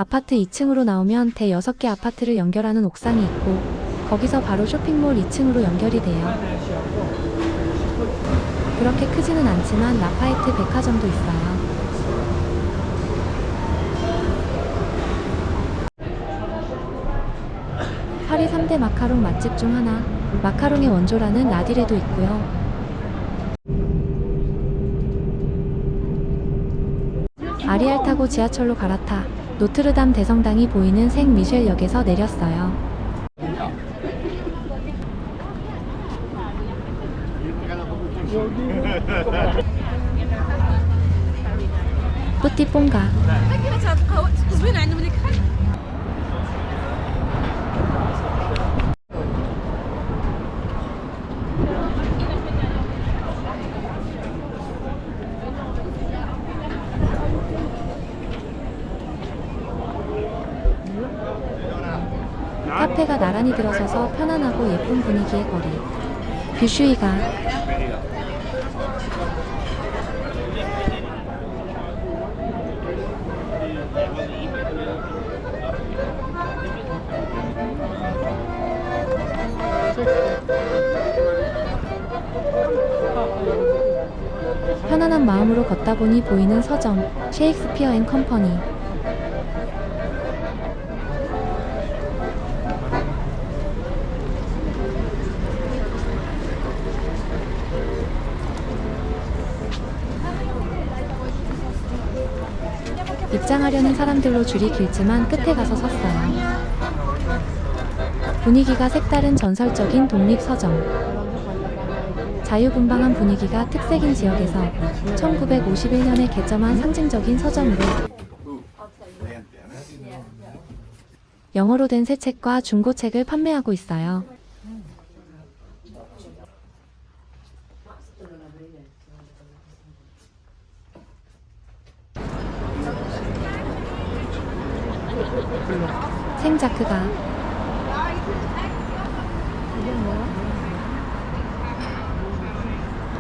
아파트 2층으로 나오면 대 6개 아파트를 연결하는 옥상이 있고 거기서 바로 쇼핑몰 2층으로 연결이 돼요. 그렇게 크지는 않지만 라파에트 백화점도 있어요. 파리 3대 마카롱 맛집 중 하나, 마카롱의 원조라는 라디레도 있고요. 아리알 타고 지하철로 갈아타 노트르담 대성당이 보이는 생 미셸역에서 내렸어요. 뿌띠뽕가. 카페가 나란히 들어서서 편안하고 예쁜 분위기의 거리. 뷰슈이가. 편안한 마음으로 걷다 보니 보이는 서점, 셰익스피어 앤 컴퍼니. 입장하려는 사람들로 줄이 길지만 끝에 가서 섰어요. 분위기가 색다른 전설적인 독립서점. 자유분방한 분위기가 특색인 지역에서 1951년에 개점한 상징적인 서점으로 영어로 된 새 책과 중고책을 판매하고 있어요. 생자크가.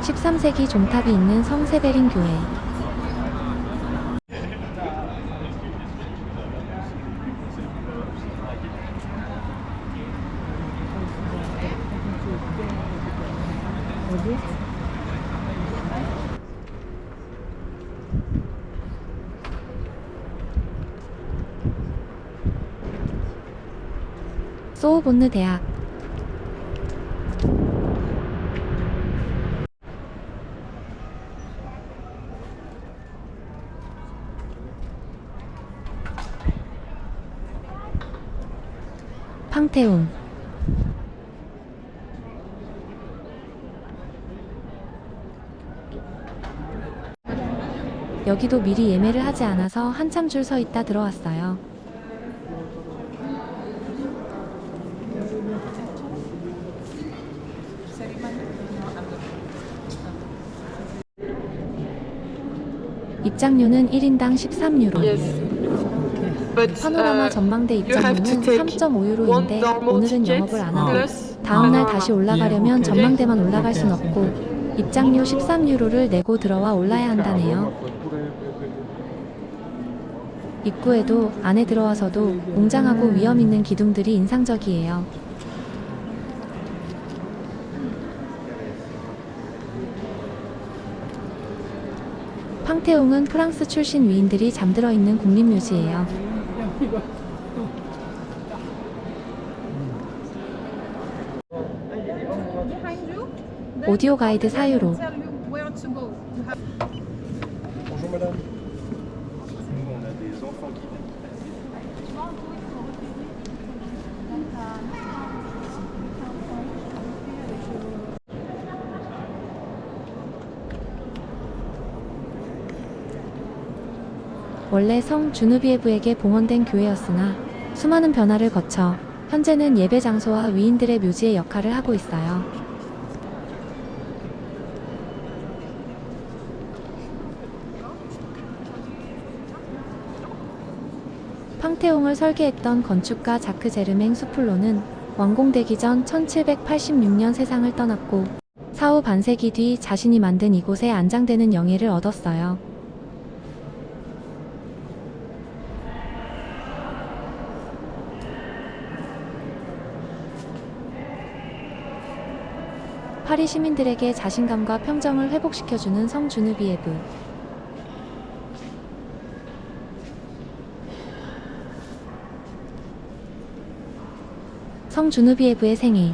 13세기 종탑이 있는 성 세베린 교회. 소우본느 대학. 팡테온. 여기도 미리 예매를 하지 않아서 한참 줄 서 있다 들어왔어요. 입장료는 1인당 13유로. 파노라마 전망대 입장료는 3.5유로인데 오늘은 영업을 안 하고 다음날 다시 올라가려면 전망대만 올라갈 순 없고 입장료 13유로를 내고 들어와 올라야 한다네요. 입구에도 안에 들어와서도 웅장하고 위험 있는 기둥들이 인상적이에요. 팡테옹은 프랑스 출신 위인들이 잠들어 있는 국립묘지예요. 오디오 가이드 4유로. 원래 성 주누비에브에게 봉헌된 교회였으나 수많은 변화를 거쳐 현재는 예배 장소와 위인들의 묘지의 역할을 하고 있어요. 팡테옹을 설계했던 건축가 자크 제르맹 수플로는 완공되기 전 1786년 세상을 떠났고 사후 반세기 뒤 자신이 만든 이곳에 안장되는 영예를 얻었어요. 파리 시민들에게 자신감과 평정을 회복시켜주는 성 주누비에브. 성 주누비에브의 생일.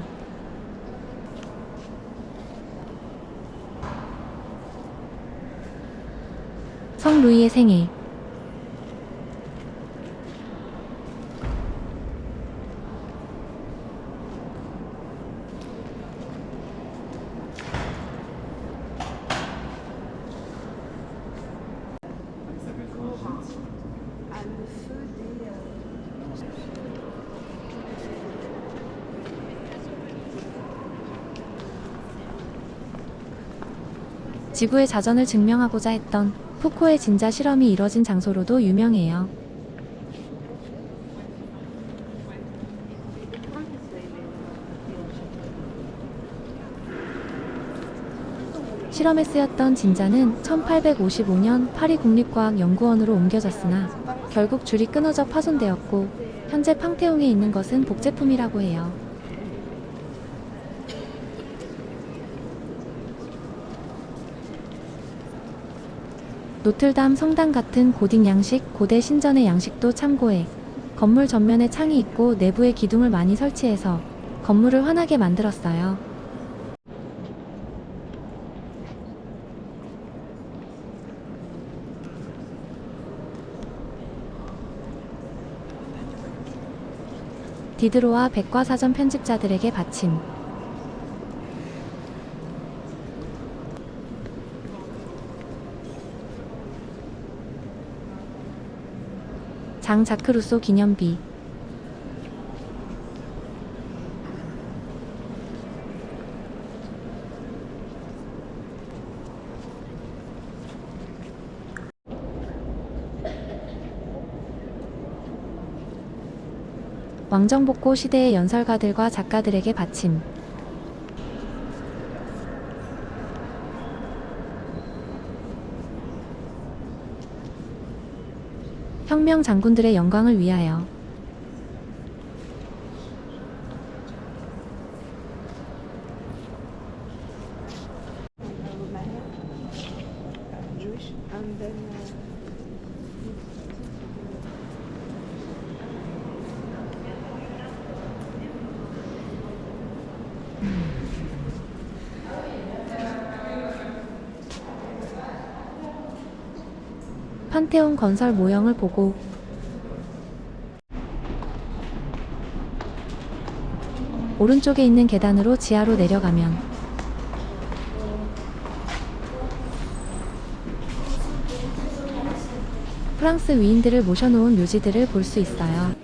성 루이의 생일. 지구의 자전을 증명하고자 했던 푸코의 진자 실험이 이뤄진 장소로도 유명해요. 실험에 쓰였던 진자는 1855년 파리 국립과학연구원으로 옮겨졌으나 결국 줄이 끊어져 파손되었고 현재 팡테옹에 있는 것은 복제품이라고 해요. 노틀담 성당 같은 고딕 양식, 고대 신전의 양식도 참고해. 건물 전면에 창이 있고 내부에 기둥을 많이 설치해서 건물을 환하게 만들었어요. 디드로와 백과사전 편집자들에게 바침. 장 자크 루소 기념비. 왕정복고 시대의 연설가들과 작가들에게 바침. 혁명 장군들의 영광을 위하여. 판테온 건설 모형을 보고 오른쪽에 있는 계단으로 지하로 내려가면 프랑스 위인들을 모셔놓은 묘지들을 볼 수 있어요.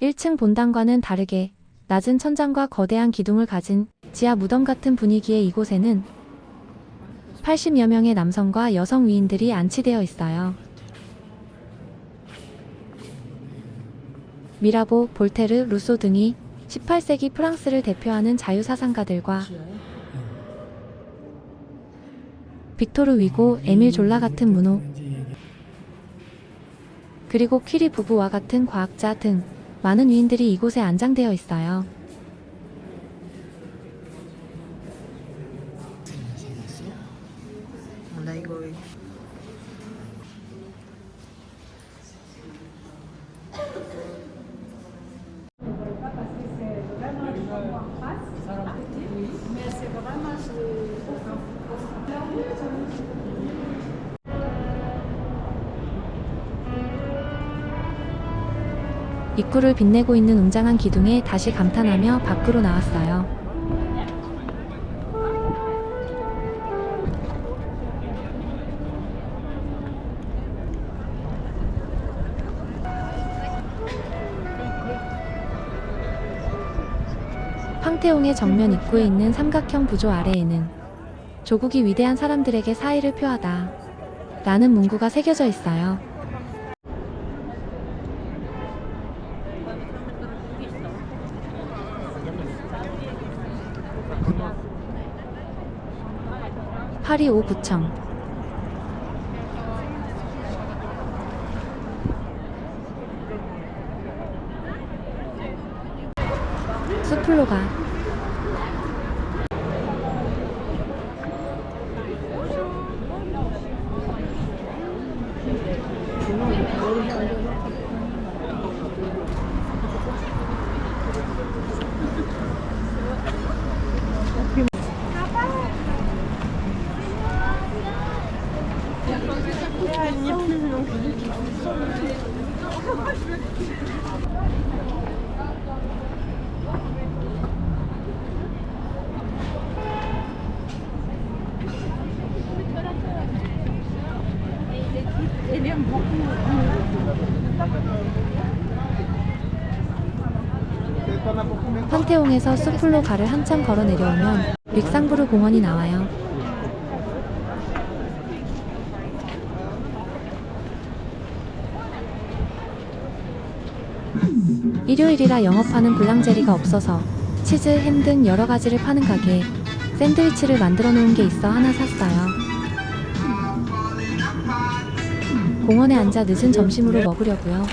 (1층) 본당과는 다르게 낮은 천장과 거대한 기둥을 가진 지하 무덤 같은 분위기의 이곳에는 80여 명의 남성과 여성 위인들이 안치되어 있어요. 미라보, 볼테르, 루소 등이 18세기 프랑스를 대표하는 자유사상가들과 빅토르 위고, 에밀 졸라 같은 문호, 그리고 퀴리 부부와 같은 과학자 등 많은 위인들이 이곳에 안장되어 있어요. 입구를 빛내고 있는 웅장한 기둥에 다시 감탄하며 밖으로 나왔어요. 팡테옹의 정면 입구에 있는 삼각형 부조 아래에는 조국이 위대한 사람들에게 사의를 표하다 라는 문구가 새겨져 있어요. 파리 5구청. 숲으로 가. 판테옹에서 숲으로 가를 한참 걸어 내려오면 릭상부르 공원이 나와요. 일요일이라 영업하는 블랑제리가 없어서 치즈, 햄 등 여러 가지를 파는 가게에 샌드위치를 만들어 놓은 게 있어 하나 샀어요. 공원에 앉아 늦은 점심으로 먹으려고요.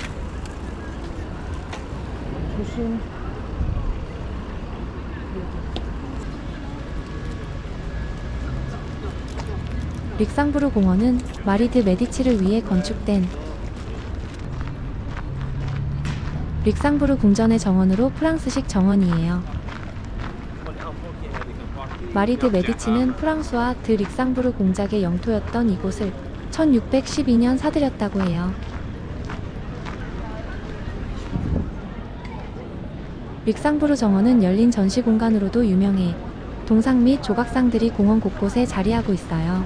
릭상부르 공원은 마리 드 메디치를 위해 건축된 릭상부르 궁전의 정원으로 프랑스식 정원이에요. 마리 드 메디치는 프랑스와 드 릭상부르 공작의 영토였던 이곳을 1612년 사들였다고 해요. 릭상부르 정원은 열린 전시 공간으로도 유명해 동상 및 조각상들이 공원 곳곳에 자리하고 있어요.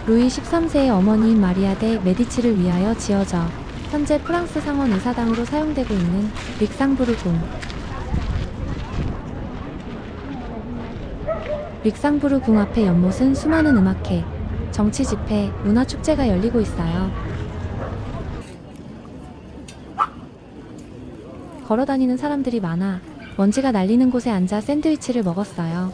루이 13세의 어머니인 마리아 데 메디치를 위하여 지어져 현재 프랑스 상원 의사당으로 사용되고 있는 릭상부르 궁. 릭상부르 궁 앞의 연못은 수많은 음악회, 정치 집회, 문화 축제가 열리고 있어요. 걸어다니는 사람들이 많아 먼지가 날리는 곳에 앉아 샌드위치를 먹었어요.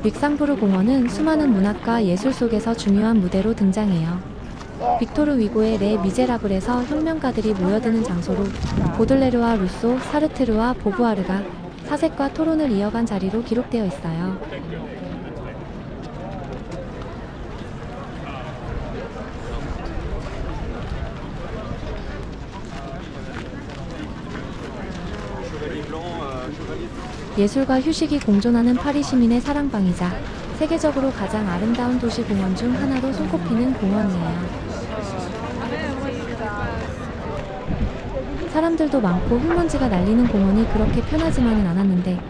릭상부르 공원은 수많은 문학과 예술 속에서 중요한 무대로 등장해요. 빅토르 위고의 레 미제라블에서 혁명가들이 모여드는 장소로 보들레르와 루소, 사르트르와 보부아르가 사색과 토론을 이어간 자리로 기록되어 있어요. 예술과 휴식이 공존하는 파리 시민의 사랑방이자 세계적으로 가장 아름다운 도시 공원 중 하나로 손꼽히는 공원이에요. 사람들도 많고 흙먼지가 날리는 공원이 그렇게 편하지만은 않았는데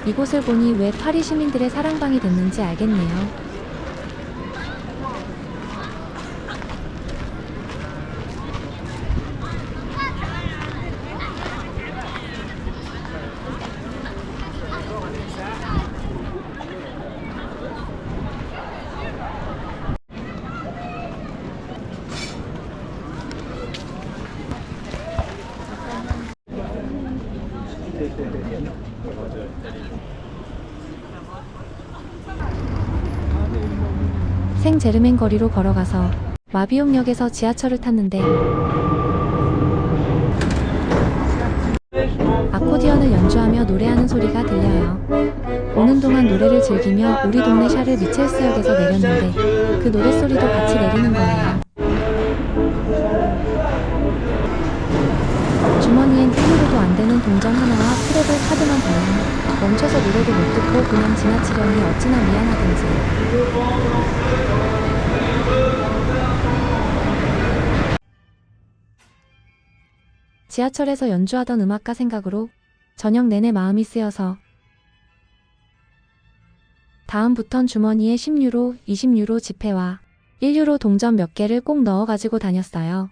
이곳을 보니 왜 파리 시민들의 사랑방이 됐는지 알겠네요. 생제르맹 거리로 걸어가서 마비용역에서 지하철을 탔는데 아코디언을 연주하며 노래하는 소리가 들려요. 오는 동안 노래를 즐기며 우리 동네 샤를 미첼스역에서 내렸는데 그 노랫소리도 같이 내리는 거예요. 주머니엔 1유로도 안 되는 동전 하나와 트래블 카드만 달랑 멈춰서 노래도 못 듣고 그냥 지나치려니 어찌나 미안하던지. 지하철에서 연주하던 음악가 생각으로 저녁 내내 마음이 쓰여서 다음부턴 주머니에 10유로, 20유로 지폐와 1유로 동전 몇 개를 꼭 넣어 가지고 다녔어요.